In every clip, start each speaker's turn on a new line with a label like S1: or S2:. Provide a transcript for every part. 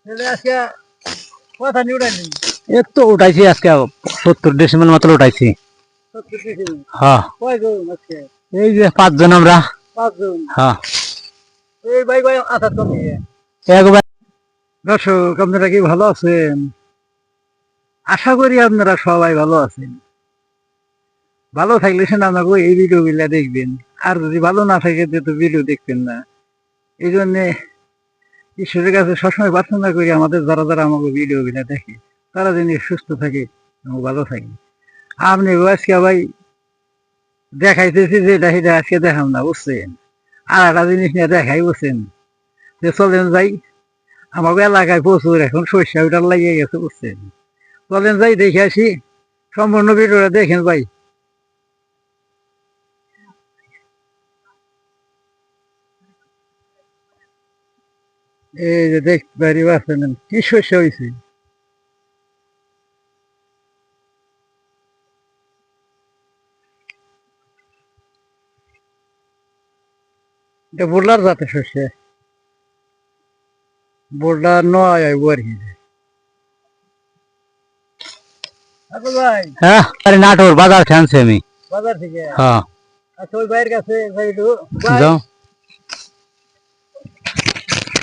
S1: আজকে কথা নিয়ে উঠাইলি
S2: এর তো উঠাইছি আজকে 70 ডেসিমেল মতো উঠাইছি।
S1: 70 ডিসিমেল
S2: হ্যাঁ
S1: কয়জন আজকে?
S2: এই যে 5 জন আমরা।
S1: 5 জন।
S2: হ্যাঁ
S1: এই ভাই ভাই আসার তো নিয়ে
S2: একবার।
S1: দর্শক আপনারা কি ভালো আছেন? আশা করি আপনারা সবাই ভালো আছেন। ভালো থাকলে সেন আমাকে এই ভিডিও গুলা দেখবেন, আর যদি ভালো না থাকে তো ভিডিও দেখবেন না। এই জন্যে ঈশ্বরের কাছে সবসময় প্রার্থনা করি আমাদের যারা যারা আমাকে ভিডিও গুলা দেখে তারা যেন সুস্থ থাকে এবং ভালো থাকে। আপনি আজকে ভাই দেখাইতেছি যে এটা সেটা আজকে দেখাম না, বুঝছেন? আর একটা জিনিস নিয়ে দেখাই, বুঝছেন? যে চলেন যাই, আমাকে এলাকায় প্রচুর এখন সর্ষা ওটা লাগিয়ে গেছে, বুঝছেন? চলেন যাই দেখে আসি, সম্পূর্ণ ভিডিওটা দেখেন ভাই। এই যে দেখতে পারি পাচ্ছেন কি শস্য হয়েছে। এটা বোলার জাতের শস্য, বোলার নয় আর কি। ভাই
S2: হ্যাঁ আরে নাটোর বাজার খানছি আমি।
S1: বাজার থেকে?
S2: হ্যাঁ
S1: আচ্ছা ওই ভাইয়ের কাছে ভাই একটু
S2: যাও।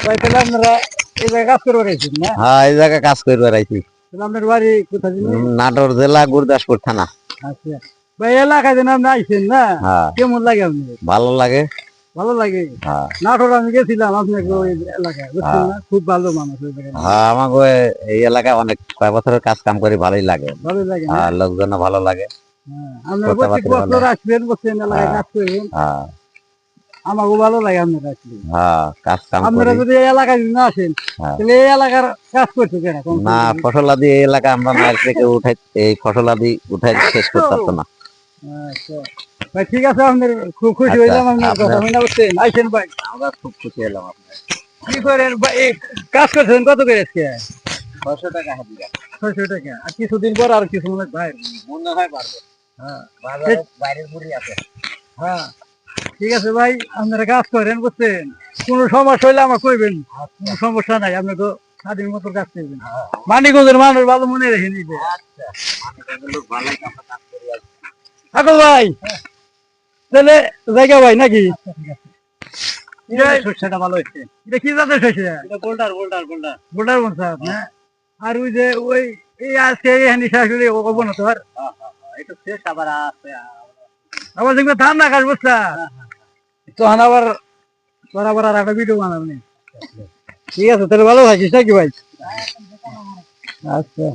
S1: ভাই তাহলে আপনারা এই জায়গায় কাজ করে বেড়াইছেন না?
S3: হ্যাঁ এই জায়গায় কাজ করে বেড়াইছি।
S1: তাহলে আপনার বাড়ি কোথায় ছিল?
S3: নাটোর জেলা গুরদাসপুর থানা।
S1: আচ্ছা ভাই এলাকায় যেন আপনি আইছেন না,
S3: হ্যাঁ
S1: কেমন লাগে আপনি?
S3: ভালো লাগে।
S1: ভালো লাগে?
S3: হ্যাঁ
S1: নাটোর আমি গেছিলাম আপনাকে ওই এলাকায়, বুঝছেন না? খুব ভালো মানুষ ওই জায়গায়।
S3: হ্যাঁ আমাকে এই এলাকায় অনেক কয়েক বছরের কাজ কাম করে ভালোই লাগে।
S1: ভালো লাগে না?
S3: হ্যাঁ লোকজন ভালো লাগে।
S1: হ্যাঁ, আপনারা প্রত্যেক বছর আসবেন, বুঝছেন, এলাকায় কাজ করবেন,
S3: হ্যাঁ
S1: আমাকেও ভালো লাগে আপনারা আসলে।
S3: হ্যাঁ কাজ কাম
S1: আপনারা
S3: করি।
S1: যদি এই এলাকায় যদি না আসেন
S3: হ্যাঁ।
S1: তাহলে এই এলাকার কাজ করছে কেনা?
S3: না ফসলাদি এই এলাকা আমরা মায়ের থেকে উঠাই, এই ফসলাদি উঠাই শেষ করতে পারতো না।
S1: আচ্ছা ভাই ঠিক আছে, আপনার খুব খুশি
S3: আচ্ছা,
S1: হইলাম আপনার কথা
S3: আপনার-
S1: শুনে, বুঝছেন? আইছেন ভাই,
S3: আমরা খুব খুশি হলাম। আপনার
S1: কি করেন ভাই? এই কাজ করছেন কত করে আজকে?
S3: 600 টাকা হাজিরা।
S1: 600 টাকা। আর কিছুদিন পর আর কিছু মনে হয় ভাই
S3: মনে হয় পারবো।
S1: হ্যাঁ
S3: বাজারে বাইরের বুড়ি আছে।
S1: হ্যাঁ ঠিক আছে ভাই, আপনারা কাজ করেন, বুঝছেন? কোনো সমস্যা হইলে আমার কইবেন, কোনো সমস্যা নাই, আপনি তো স্বাধীন মতো কাজ করবেন। মানিকগঞ্জের মানুষ ভালো মনে রেখে নিবে।
S3: লোক ভালোই আমরা কাজ করি।
S1: আকল ভাই তাহলে জায়গা ভাই নাকি?
S3: শস্যটা ভালো হচ্ছে।
S1: এটা কি জাতের শস্য?
S3: এটা বোল্ডার বোল্ডার বোল্ডার।
S1: বোল্ডার বলছা না? আর ওই যে ওই এই আজকে এই হানি শাশুড়ি ওকে না তো আর
S3: এটা শেষ আবার আছে।
S1: আবার দেখবে ধান না কাজ, বুঝছা? তো আবার বরাবর আর একটা ভিডিও বানাবনি। ঠিক আছে তাহলে ভালো থাকিস নাকি ভাই? আচ্ছা।